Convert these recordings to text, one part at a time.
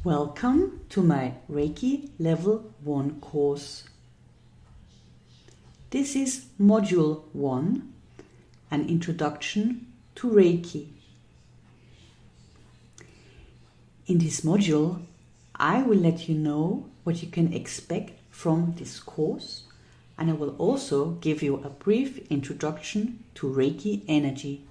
Welcome to my Reiki Level 1 course. This is Module 1, an introduction to Reiki. In this module, I will let you know what you can expect from this course, and I will also give you a brief introduction to Reiki energy.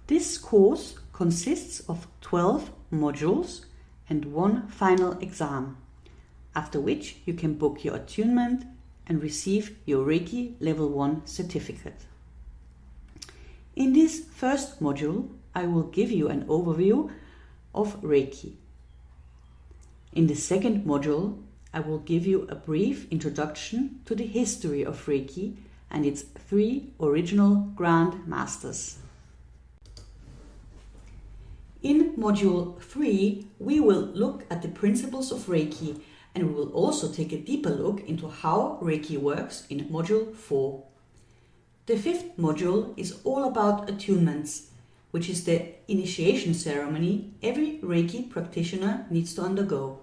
This course consists of 12 modules and one final exam, after which you can book your attunement and receive your Reiki Level 1 certificate. In this first module, I will give you an overview of Reiki. In the second module, I will give you a brief introduction to the history of Reiki and its 3 original Grand Masters. In Module 3, we will look at the principles of Reiki, and we will also take a deeper look into how Reiki works in Module 4. The 5th module is all about attunements, which is the initiation ceremony every Reiki practitioner needs to undergo.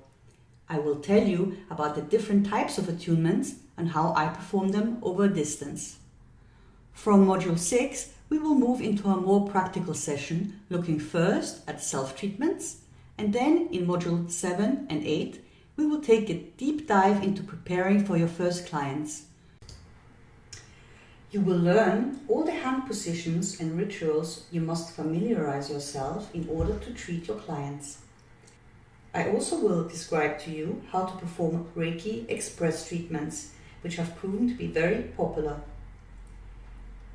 I will tell you about the different types of attunements and how I perform them over a distance. From Module 6, we will move into a more practical session, looking first at self-treatments, and then in Module 7 and 8, we will take a deep dive into preparing for your first clients. You will learn all the hand positions and rituals you must familiarize yourself in order to treat your clients. I also will describe to you how to perform Reiki Express treatments, which have proven to be very popular.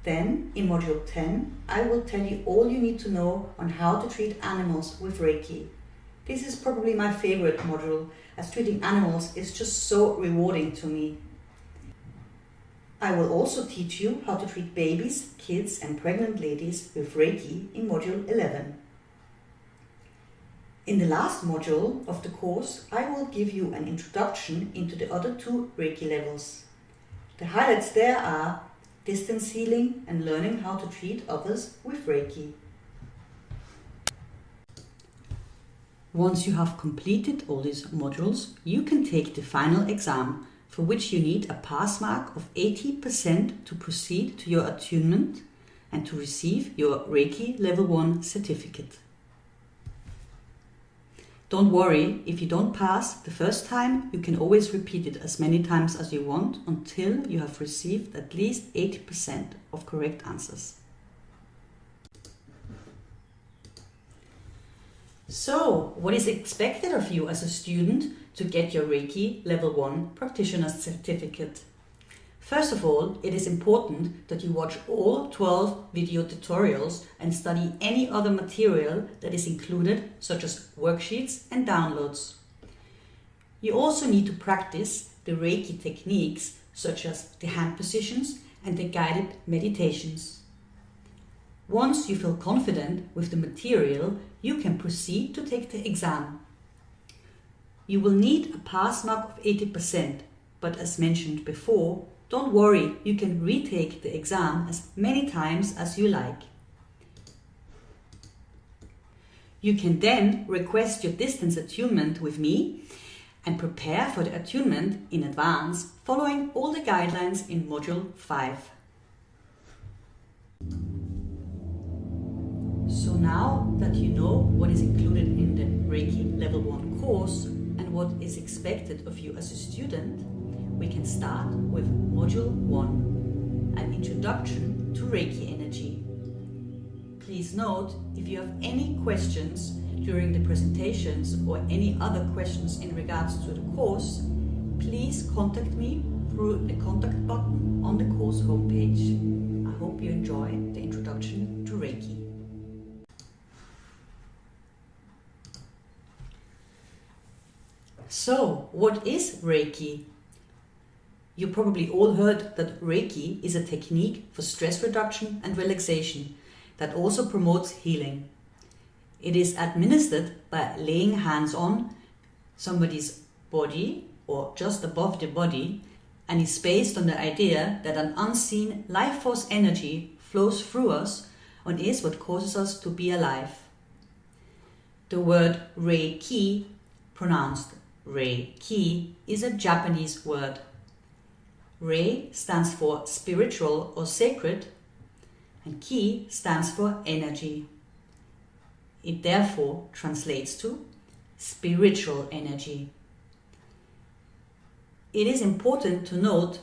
Then, in Module 10, I will tell you all you need to know on how to treat animals with Reiki. This is probably my favorite module, as treating animals is just so rewarding to me. I will also teach you how to treat babies, kids and pregnant ladies with Reiki in Module 11. In the last module of the course, I will give you an introduction into the other 2 Reiki levels. The highlights there are distance healing and learning how to treat others with Reiki. Once you have completed all these modules, you can take the final exam, for which you need a pass mark of 80% to proceed to your attunement and to receive your Reiki Level 1 certificate. Don't worry, if you don't pass the first time, you can always repeat it as many times as you want until you have received at least 80% of correct answers. So, what is expected of you as a student to get your Reiki Level 1 Practitioner certificate? First of all, it is important that you watch all 12 video tutorials and study any other material that is included, such as worksheets and downloads. You also need to practice the Reiki techniques, such as the hand positions and the guided meditations. Once you feel confident with the material, you can proceed to take the exam. You will need a pass mark of 80%, but as mentioned before, don't worry, you can retake the exam as many times as you like. You can then request your distance attunement with me and prepare for the attunement in advance, following all the guidelines in Module 5. So now that you know what is included in the Reiki Level 1 course and what is expected of you as a student, we can start with Module 1, an introduction to Reiki energy. Please note, if you have any questions during the presentations or any other questions in regards to the course, please contact me through the contact button on the course homepage. I hope you enjoy the introduction to Reiki. So, what is Reiki? You probably all heard that Reiki is a technique for stress reduction and relaxation that also promotes healing. It is administered by laying hands on somebody's body or just above the body, and is based on the idea that an unseen life force energy flows through us and is what causes us to be alive. The word Reiki, pronounced Reiki, is a Japanese word. Rei stands for spiritual or sacred, and Ki stands for energy. It therefore translates to spiritual energy. It is important to note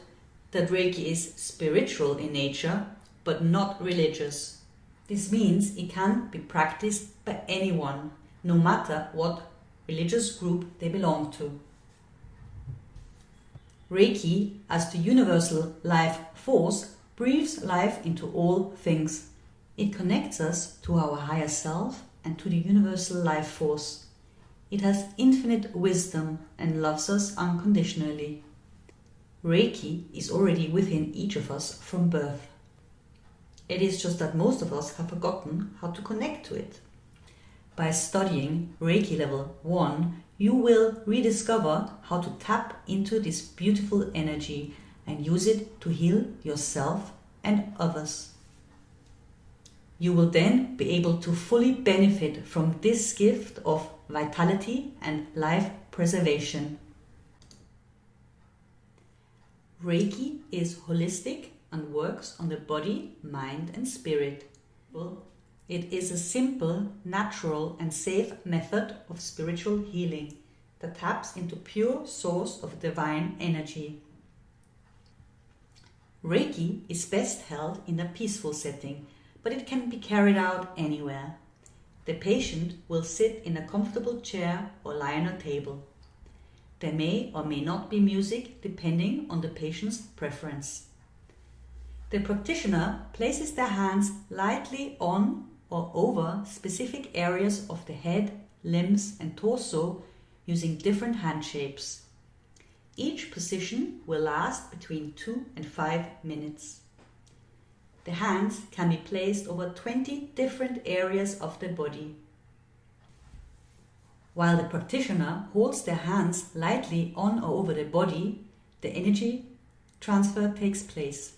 that Reiki is spiritual in nature, but not religious. This means it can be practiced by anyone, no matter what religious group they belong to. Reiki, as the universal life force, breathes life into all things. It connects us to our higher self and to the universal life force. It has infinite wisdom and loves us unconditionally. Reiki is already within each of us from birth. It is just that most of us have forgotten how to connect to it. By studying Reiki Level 1, you will rediscover how to tap into this beautiful energy and use it to heal yourself and others. You will then be able to fully benefit from this gift of vitality and life preservation. Reiki is holistic and works on the body, mind and spirit. It is a simple, natural and safe method of spiritual healing that taps into pure source of divine energy. Reiki is best held in a peaceful setting, but it can be carried out anywhere. The patient will sit in a comfortable chair or lie on a table. There may or may not be music depending on the patient's preference. The practitioner places their hands lightly on or over specific areas of the head, limbs and torso using different hand shapes. Each position will last between 2 and 5 minutes. The hands can be placed over 20 different areas of the body. While the practitioner holds their hands lightly on or over the body, the energy transfer takes place.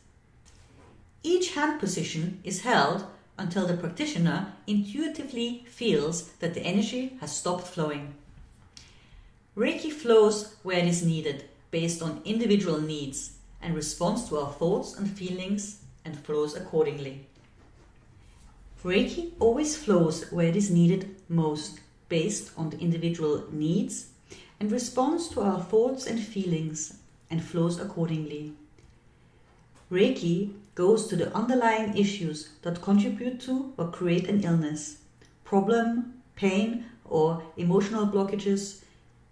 Each hand position is held until the practitioner intuitively feels that the energy has stopped flowing. Reiki flows where it is needed based on individual needs and responds to our thoughts and feelings and flows accordingly. Reiki always flows where it is needed most based on the individual needs and responds to our thoughts and feelings and flows accordingly. Reiki goes to the underlying issues that contribute to or create an illness, problem, pain, or emotional blockages,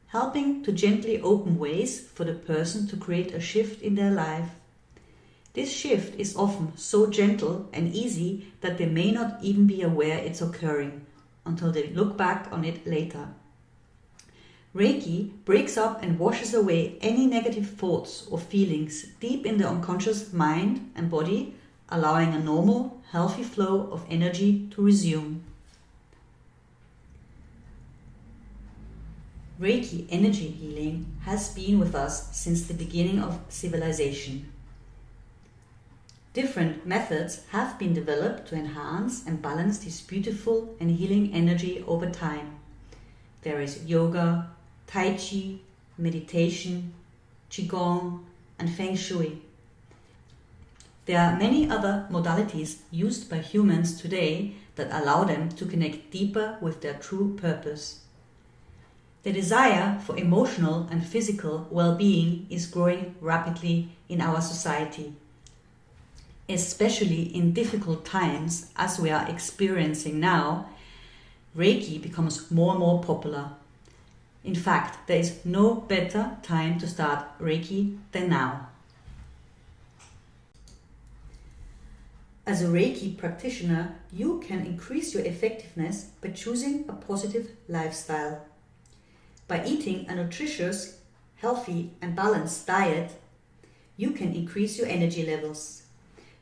helping to gently open ways for the person to create a shift in their life. This shift is often so gentle and easy that they may not even be aware it's occurring until they look back on it later. Reiki breaks up and washes away any negative thoughts or feelings deep in the unconscious mind and body, allowing a normal, healthy flow of energy to resume. Reiki energy healing has been with us since the beginning of civilization. Different methods have been developed to enhance and balance this beautiful and healing energy over time. There is yoga, Tai Chi, meditation, Qigong, and Feng Shui. There are many other modalities used by humans today that allow them to connect deeper with their true purpose. The desire for emotional and physical well-being is growing rapidly in our society, especially in difficult times as we are experiencing now. Reiki becomes more and more popular. In fact, there is no better time to start Reiki than now. As a Reiki practitioner, you can increase your effectiveness by choosing a positive lifestyle. By eating a nutritious, healthy and balanced diet, you can increase your energy levels.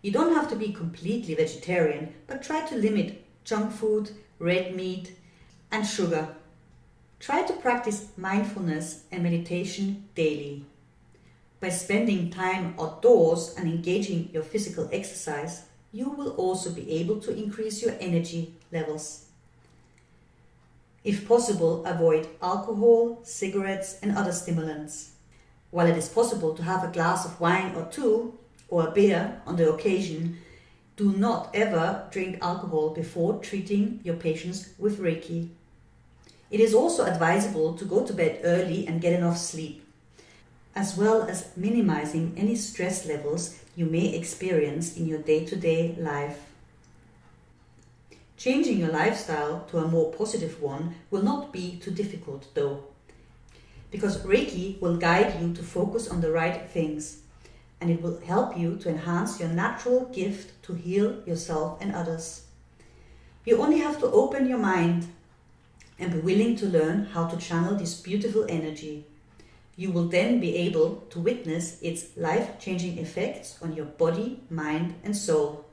You don't have to be completely vegetarian, but try to limit junk food, red meat and sugar. Try to practice mindfulness and meditation daily. By spending time outdoors and engaging your physical exercise, you will also be able to increase your energy levels. If possible, avoid alcohol, cigarettes and other stimulants. While it is possible to have a glass of wine or two, or a beer on the occasion, do not ever drink alcohol before treating your patients with Reiki. It is also advisable to go to bed early and get enough sleep, as well as minimizing any stress levels you may experience in your day-to-day life. Changing your lifestyle to a more positive one will not be too difficult though, because Reiki will guide you to focus on the right things, and it will help you to enhance your natural gift to heal yourself and others. You only have to open your mind and be willing to learn how to channel this beautiful energy. You will then be able to witness its life-changing effects on your body, mind and soul.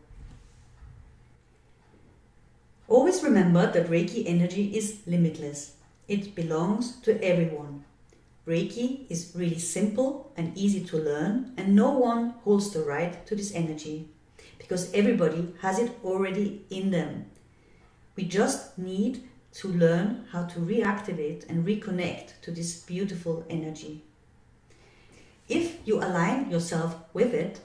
Always remember that Reiki energy is limitless. It belongs to everyone. Reiki is really simple and easy to learn, and no one holds the right to this energy, because everybody has it already in them. We just need to learn how to reactivate and reconnect to this beautiful energy. If you align yourself with it,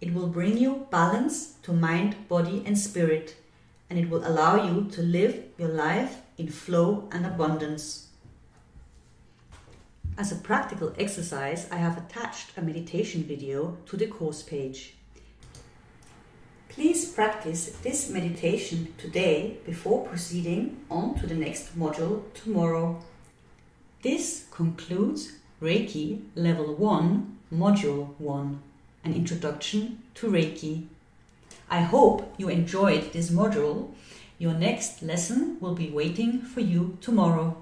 it will bring you balance to mind, body and spirit, and it will allow you to live your life in flow and abundance. As a practical exercise, I have attached a meditation video to the course page. Please practice this meditation today before proceeding on to the next module tomorrow. This concludes Reiki Level 1, Module 1, an introduction to Reiki. I hope you enjoyed this module. Your next lesson will be waiting for you tomorrow.